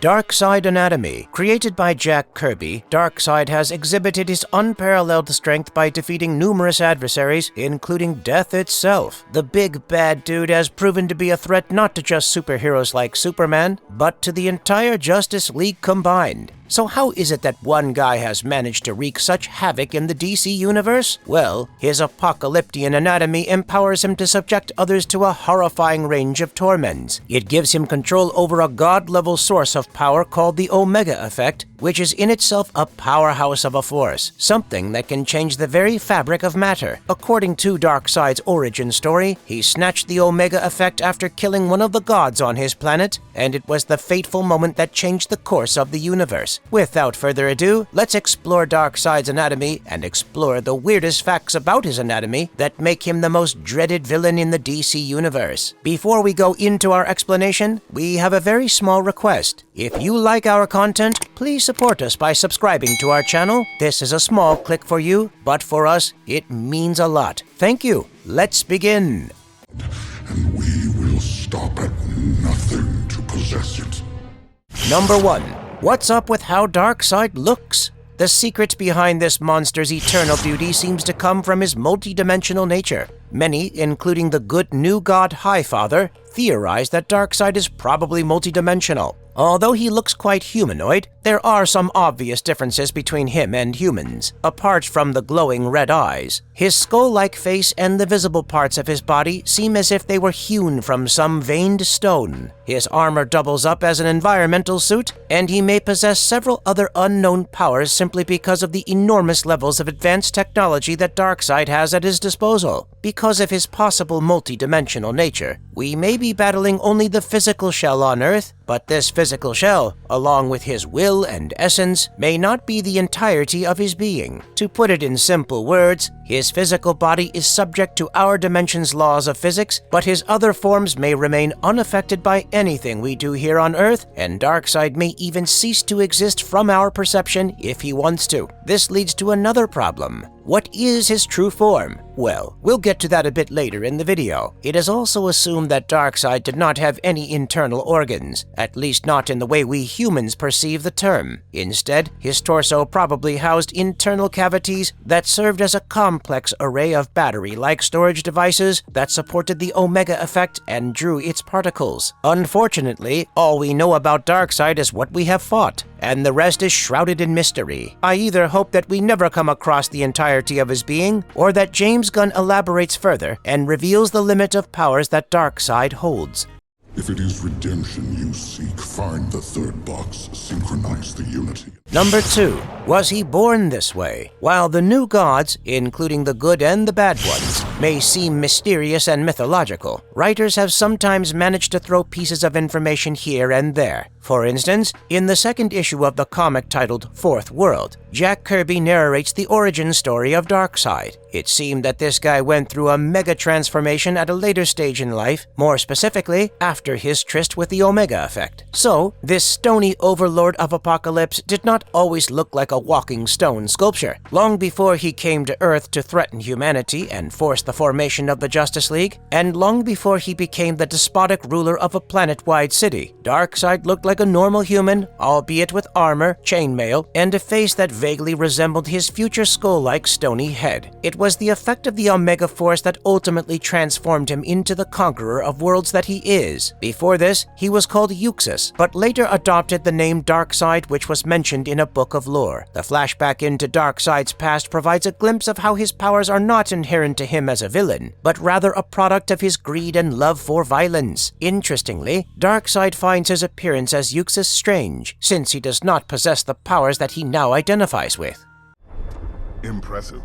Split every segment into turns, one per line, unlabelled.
Darkseid Anatomy. Created by Jack Kirby, Darkseid has exhibited his unparalleled strength by defeating numerous adversaries, including death itself. The big bad dude has proven to be a threat not to just superheroes like Superman, but to the entire Justice League combined. So how is it that one guy has managed to wreak such havoc in the DC universe? Well, his apocalyptic anatomy empowers him to subject others to a horrifying range of torments. It gives him control over a god-level source of power called the Omega Effect, which is in itself a powerhouse of a force, something that can change the very fabric of matter. According to Darkseid's origin story, he snatched the Omega Effect after killing one of the gods on his planet, and it was the fateful moment that changed the course of the universe. Without further ado, let's explore Darkseid's anatomy and explore the weirdest facts about his anatomy that make him the most dreaded villain in the DC universe. Before we go into our explanation, we have a very small request. If you like our content, please support us by subscribing to our channel. This is a small click for you, but for us, it means a lot. Thank you. Let's begin.
And we will stop at nothing to possess it.
Number 1. What's up with how Darkseid looks? The secret behind this monster's eternal beauty seems to come from his multidimensional nature. Many, including the good new god Highfather, theorize that Darkseid is probably multidimensional. Although he looks quite humanoid, there are some obvious differences between him and humans, apart from the glowing red eyes. His skull-like face and the visible parts of his body seem as if they were hewn from some veined stone. His armor doubles up as an environmental suit, and he may possess several other unknown powers simply because of the enormous levels of advanced technology that Darkseid has at his disposal. Because of his possible multi-dimensional nature, we may be battling only the physical shell on Earth, but this physical shell, along with his will and essence, may not be the entirety of his being. To put it in simple words, his physical body is subject to our dimension's laws of physics, but his other forms may remain unaffected by anything we do here on Earth, and Darkseid may even cease to exist from our perception if he wants to. This leads to another problem. What is his true form? Well, we'll get to that a bit later in the video. It is also assumed that Darkseid did not have any internal organs, at least not in the way we humans perceive the term. Instead, his torso probably housed internal cavities that served as a complex array of battery-like storage devices that supported the Omega Effect and drew its particles. Unfortunately, all we know about Darkseid is what we have fought, and the rest is shrouded in mystery. I either hope that we never come across the entirety of his being, or that James Gunn elaborates further and reveals the limit of powers that Darkseid holds.
If it is redemption you seek, find the third box, synchronize the unity.
Number 2. Was he born this way? While the new gods, including the good and the bad ones, may seem mysterious and mythological, writers have sometimes managed to throw pieces of information here and there. For instance, in the second issue of the comic titled Fourth World, Jack Kirby narrates the origin story of Darkseid. It seemed that this guy went through a mega transformation at a later stage in life, more specifically, after his tryst with the Omega Effect. So, this stony overlord of Apocalypse did not always look like a walking stone sculpture. Long before he came to Earth to threaten humanity and force the formation of the Justice League, and long before he became the despotic ruler of a planet-wide city, Darkseid looked like a normal human, albeit with armor, chainmail, and a face that vaguely resembled his future skull-like stony head. It was the effect of the Omega Force that ultimately transformed him into the conqueror of worlds that he is. Before this, he was called Euxus, but later adopted the name Darkseid, which was mentioned in a book of lore. The flashback into Darkseid's past provides a glimpse of how his powers are not inherent to him as a villain, but rather a product of his greed and love for violence. Interestingly, Darkseid finds his appearance as Euxus strange, since he does not possess the powers that he now identifies with.
Impressive.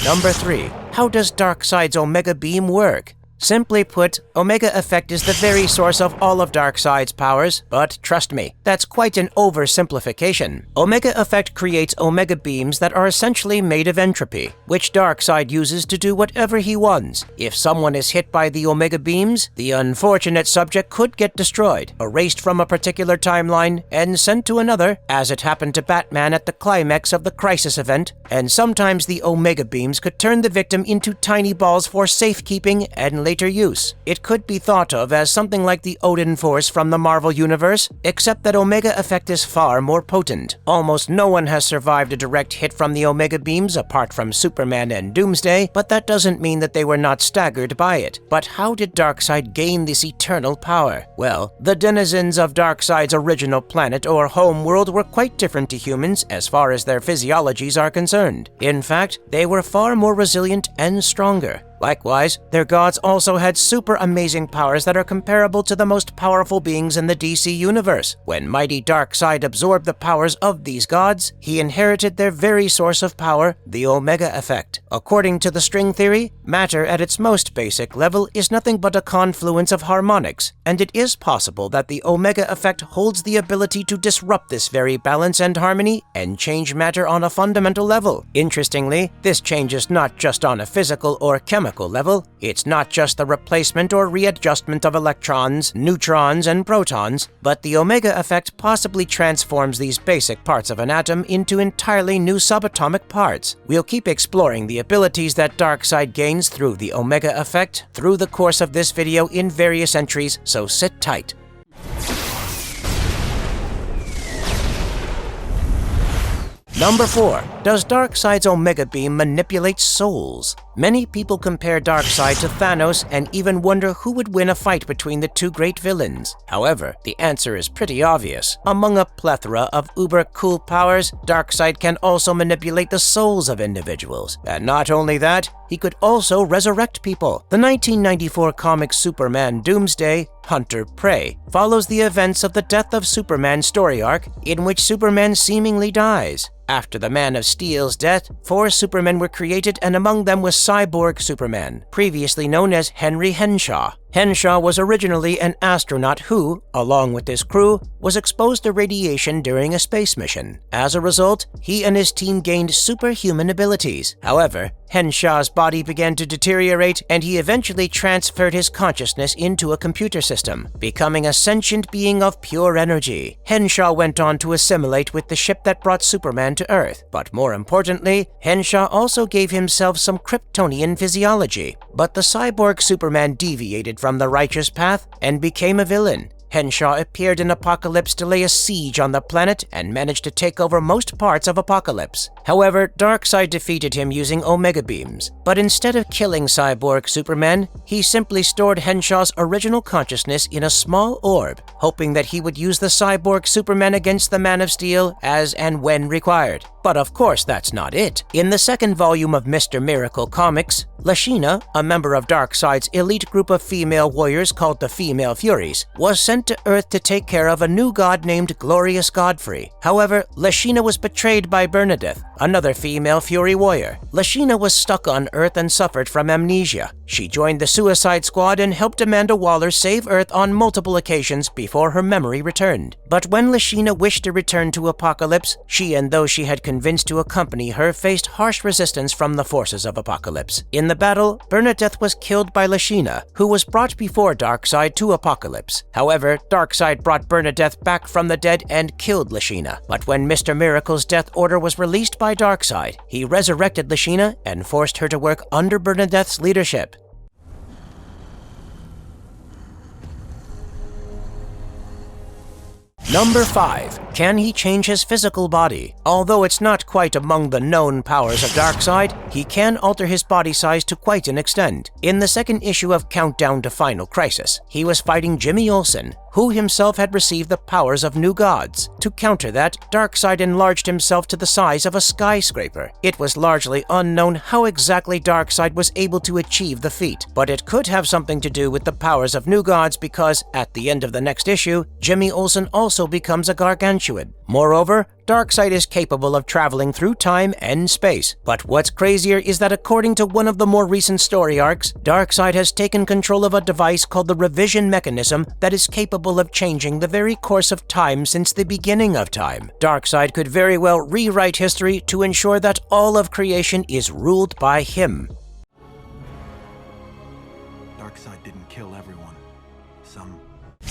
Number 3. How does Darkseid's Omega Beam work? Simply put, Omega Effect is the very source of all of Darkseid's powers, but trust me, that's quite an oversimplification. Omega Effect creates Omega Beams that are essentially made of entropy, which Darkseid uses to do whatever he wants. If someone is hit by the Omega Beams, the unfortunate subject could get destroyed, erased from a particular timeline, and sent to another, as it happened to Batman at the climax of the Crisis event, and sometimes the Omega Beams could turn the victim into tiny balls for safekeeping and later use. It could be thought of as something like the Odin Force from the Marvel Universe, except that Omega Effect is far more potent. Almost no one has survived a direct hit from the Omega beams apart from Superman and Doomsday, but that doesn't mean that they were not staggered by it. But how did Darkseid gain this eternal power? Well, the denizens of Darkseid's original planet or home world were quite different to humans as far as their physiologies are concerned. In fact, they were far more resilient and stronger. Likewise, their gods also had super amazing powers that are comparable to the most powerful beings in the DC universe. When mighty Darkseid absorbed the powers of these gods, he inherited their very source of power, the Omega Effect. According to the string theory, matter at its most basic level is nothing but a confluence of harmonics, and it is possible that the Omega Effect holds the ability to disrupt this very balance and harmony and change matter on a fundamental level. Interestingly, this change is not just on a physical or chemical level. It's not just the replacement or readjustment of electrons, neutrons, and protons, but the Omega Effect possibly transforms these basic parts of an atom into entirely new subatomic parts. We'll keep exploring the abilities that Darkseid gains through the Omega Effect through the course of this video in various entries, so sit tight. Number 4. Does Darkseid's Omega Beam manipulate souls? Many people compare Darkseid to Thanos and even wonder who would win a fight between the two great villains. However, the answer is pretty obvious. Among a plethora of uber-cool powers, Darkseid can also manipulate the souls of individuals. And not only that, he could also resurrect people. The 1994 comic Superman Doomsday, Hunter-Prey, follows the events of the Death of Superman story arc in which Superman seemingly dies. After the Man of Steel's death, 4 Supermen were created, and among them was Cyborg Superman, previously known as Henry Henshaw. Henshaw was originally an astronaut who, along with his crew, was exposed to radiation during a space mission. As a result, he and his team gained superhuman abilities. However, Henshaw's body began to deteriorate, and he eventually transferred his consciousness into a computer system, becoming a sentient being of pure energy. Henshaw went on to assimilate with the ship that brought Superman to Earth, but more importantly, Henshaw also gave himself some Kryptonian physiology. But the cyborg Superman deviated from the righteous path and became a villain. Henshaw appeared in Apocalypse to lay a siege on the planet and managed to take over most parts of Apocalypse. However, Darkseid defeated him using Omega beams. But instead of killing Cyborg Superman, he simply stored Henshaw's original consciousness in a small orb, hoping that he would use the Cyborg Superman against the Man of Steel as and when required. But of course that's not it. In the second volume of Mr. Miracle comics, Lashina, a member of Darkseid's elite group of female warriors called the Female Furies, was sent to Earth to take care of a new god named Glorious Godfrey. However, Lashina was betrayed by Bernadette, another female Fury warrior. Lashina was stuck on Earth and suffered from amnesia. She joined the Suicide Squad and helped Amanda Waller save Earth on multiple occasions before her memory returned. But when Lashina wished to return to Apocalypse, she and those she had convinced to accompany her faced harsh resistance from the forces of Apocalypse. In the battle, Bernadette was killed by Lashina, who was brought before Darkseid to Apocalypse. However, Darkseid brought Bernadette back from the dead and killed Lashina. But when Mr. Miracle's death order was released by Darkseid, he resurrected Lashina and forced her to work under Bernadette's leadership. Number 5. Can he change his physical body? Although it's not quite among the known powers of Darkseid, he can alter his body size to quite an extent. In the second issue of Countdown to Final Crisis, he was fighting Jimmy Olsen, who himself had received the powers of new gods. To counter that, Darkseid enlarged himself to the size of a skyscraper. It was largely unknown how exactly Darkseid was able to achieve the feat, but it could have something to do with the powers of new gods because, at the end of the next issue, Jimmy Olsen also becomes a gargantuan. Moreover, Darkseid is capable of traveling through time and space. But what's crazier is that according to one of the more recent story arcs, Darkseid has taken control of a device called the revision mechanism that is capable of changing the very course of time since the beginning of time. Darkseid could very well rewrite history to ensure that all of creation is ruled by him.
Darkseid didn't kill everyone. Some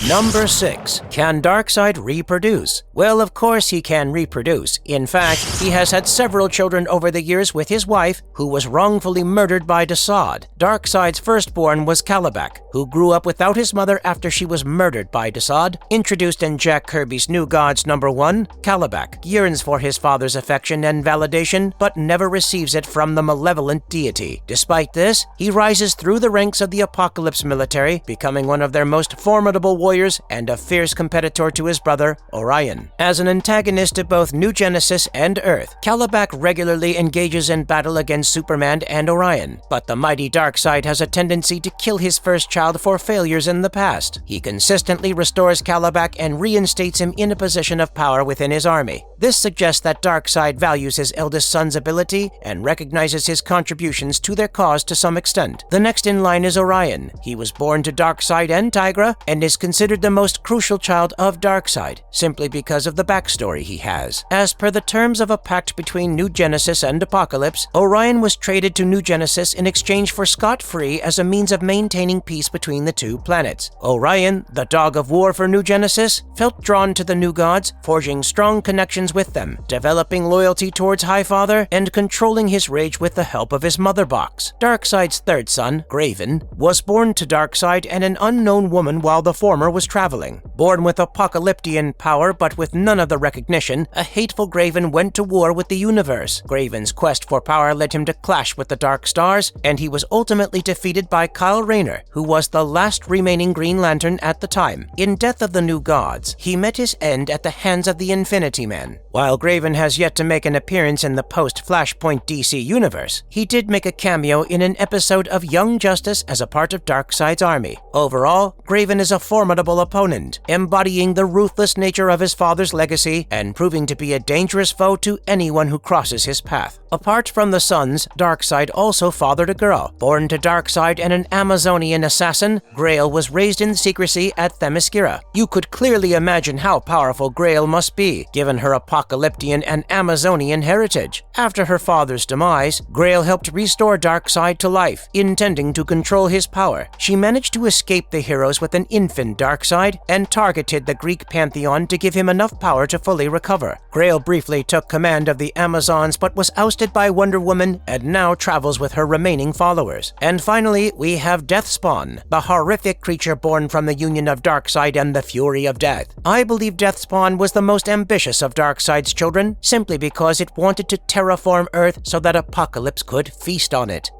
Number 6. Can Darkseid reproduce? Well, of course he can reproduce. In fact, he has had several children over the years with his wife, who was wrongfully murdered by Darkseid. Darkseid's firstborn was Kalibak, who grew up without his mother after she was murdered by Darkseid. Introduced in Jack Kirby's New Gods #1, Kalibak yearns for his father's affection and validation, but never receives it from the malevolent deity. Despite this, he rises through the ranks of the Apocalypse military, becoming one of their most formidable warriors and a fierce competitor to his brother, Orion. As an antagonist to both New Genesis and Earth, Kalibak regularly engages in battle against Superman and Orion, but the mighty Darkseid has a tendency to kill his first child for failures in the past. He consistently restores Kalibak and reinstates him in a position of power within his army. This suggests that Darkseid values his eldest son's ability and recognizes his contributions to their cause to some extent. The next in line is Orion. He was born to Darkseid and Tigra and is considered the most crucial child of Darkseid, simply because of the backstory he has. As per the terms of a pact between New Genesis and Apocalypse, Orion was traded to New Genesis in exchange for scot-free as a means of maintaining peace between the two planets. Orion, the dog of war for New Genesis, felt drawn to the New Gods, forging strong connections with them, developing loyalty towards Highfather, and controlling his rage with the help of his mother box. Darkseid's third son, Graven, was born to Darkseid and an unknown woman while the former was traveling. Born with apocalyptian power but with none of the recognition, a hateful Graven went to war with the universe. Graven's quest for power led him to clash with the Dark Stars, and he was ultimately defeated by Kyle Rayner, who was the last remaining Green Lantern at the time. In Death of the New Gods, he met his end at the hands of the Infinity Man. While Graven has yet to make an appearance in the post-Flashpoint DC universe, he did make a cameo in an episode of Young Justice as a part of Darkseid's army. Overall, Graven is a formidable opponent, embodying the ruthless nature of his father's legacy and proving to be a dangerous foe to anyone who crosses his path. Apart from the sons, Darkseid also fathered a girl. Born to Darkseid and an Amazonian assassin, Grail was raised in secrecy at Themyscira. You could clearly imagine how powerful Grail must be, given her apocalyptian and Amazonian heritage. After her father's demise, Grail helped restore Darkseid to life, intending to control his power. She managed to escape the heroes with an infant Darkseid and targeted the Greek pantheon to give him enough power to fully recover. Grail briefly took command of the Amazons but was ousted by Wonder Woman and now travels with her remaining followers. And finally, we have Deathspawn, the horrific creature born from the union of Darkseid and the Fury of Death. I believe Deathspawn was the most ambitious of Darkseid's children, simply because it wanted to terraform Earth so that Apocalypse could feast on it.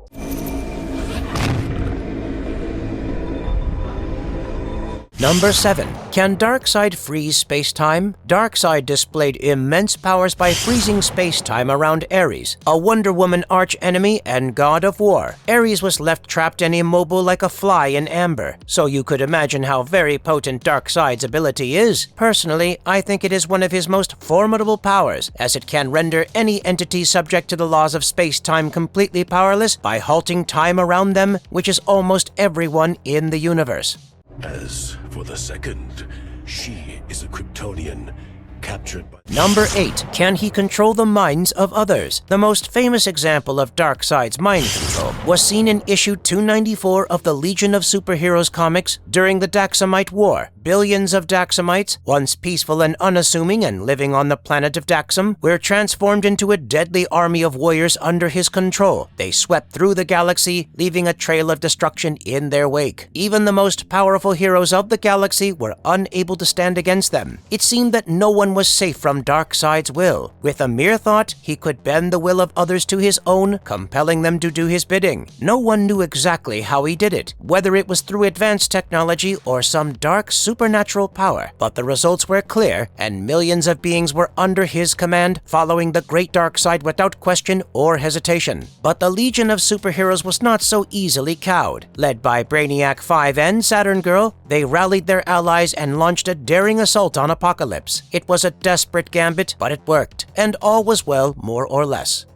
Number 7. Can Darkseid freeze space-time? Darkseid displayed immense powers by freezing space-time around Ares, a Wonder Woman arch-enemy and god of war. Ares was left trapped and immobile like a fly in amber, so you could imagine how very potent Darkseid's ability is. Personally, I think it is one of his most formidable powers, as it can render any entity subject to the laws of space-time completely powerless by halting time around them, which is almost everyone in the universe.
As for the second, she is a Kryptonian captured by...
Number 8. Can he control the minds of others? The most famous example of Darkseid's mind control was seen in issue 294 of the Legion of Superheroes comics during the Daxamite War. Billions of Daxamites, once peaceful and unassuming and living on the planet of Daxam, were transformed into a deadly army of warriors under his control. They swept through the galaxy, leaving a trail of destruction in their wake. Even the most powerful heroes of the galaxy were unable to stand against them. It seemed that no one was safe from Darkseid's will. With a mere thought, he could bend the will of others to his own, compelling them to do his bidding. No one knew exactly how he did it, whether it was through advanced technology or some dark supernatural power, but the results were clear, and millions of beings were under his command, following the great Darkseid without question or hesitation. But the Legion of Superheroes was not so easily cowed. Led by Brainiac 5 and Saturn Girl, they rallied their allies and launched a daring assault on Apocalypse. It was a desperate gambit, but it worked, and all was well, more or less.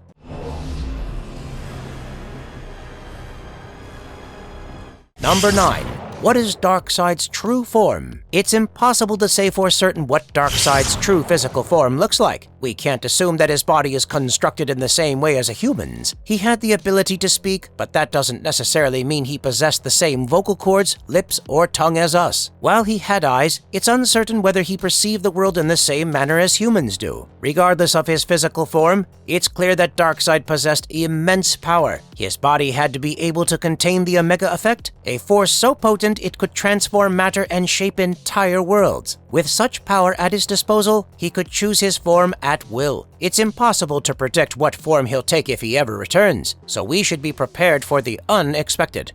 Number 9. What is Darkseid's true form? It's impossible to say for certain what Darkseid's true physical form looks like. We can't assume that his body is constructed in the same way as a human's. He had the ability to speak, but that doesn't necessarily mean he possessed the same vocal cords, lips, or tongue as us. While he had eyes, it's uncertain whether he perceived the world in the same manner as humans do. Regardless of his physical form, it's clear that Darkseid possessed immense power. His body had to be able to contain the Omega Effect, a force so potent it could transform matter and shape entire worlds. With such power at his disposal, he could choose his form at will. It's impossible to predict what form he'll take if he ever returns, so we should be prepared for the unexpected.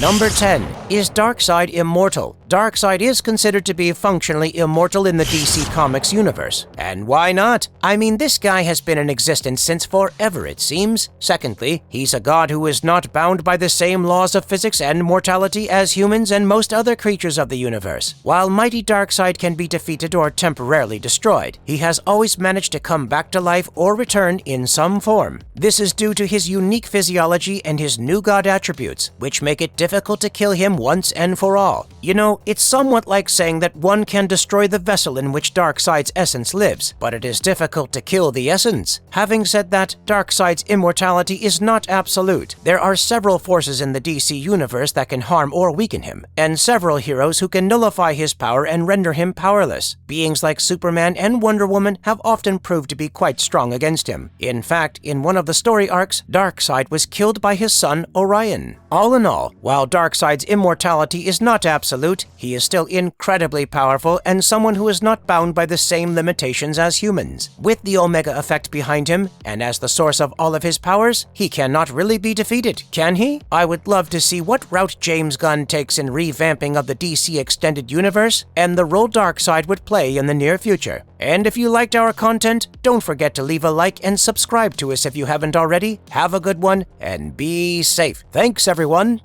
Number 10. Is Darkseid immortal? Darkseid is considered to be functionally immortal in the DC Comics universe. And why not? I mean, this guy has been in existence since forever, it seems. Secondly, he's a god who is not bound by the same laws of physics and mortality as humans and most other creatures of the universe. While mighty Darkseid can be defeated or temporarily destroyed, he has always managed to come back to life or return in some form. This is due to his unique physiology and his new god attributes, which make it difficult to kill him once and for all. You know, it's somewhat like saying that one can destroy the vessel in which Darkseid's essence lives, but it is difficult to kill the essence. Having said that, Darkseid's immortality is not absolute. There are several forces in the DC universe that can harm or weaken him, and several heroes who can nullify his power and render him powerless. Beings like Superman and Wonder Woman have often proved to be quite strong against him. In fact, in one of the story arcs, Darkseid was killed by his son Orion. All in all, while Darkseid's immortality is not absolute, he is still incredibly powerful and someone who is not bound by the same limitations as humans. With the Omega Effect behind him, and as the source of all of his powers, he cannot really be defeated, can he? I would love to see what route James Gunn takes in revamping of the DC Extended Universe, and the role Darkseid would play in the near future. And if you liked our content, don't forget to leave a like and subscribe to us if you haven't already. Have a good one, and be safe. Thanks, everyone.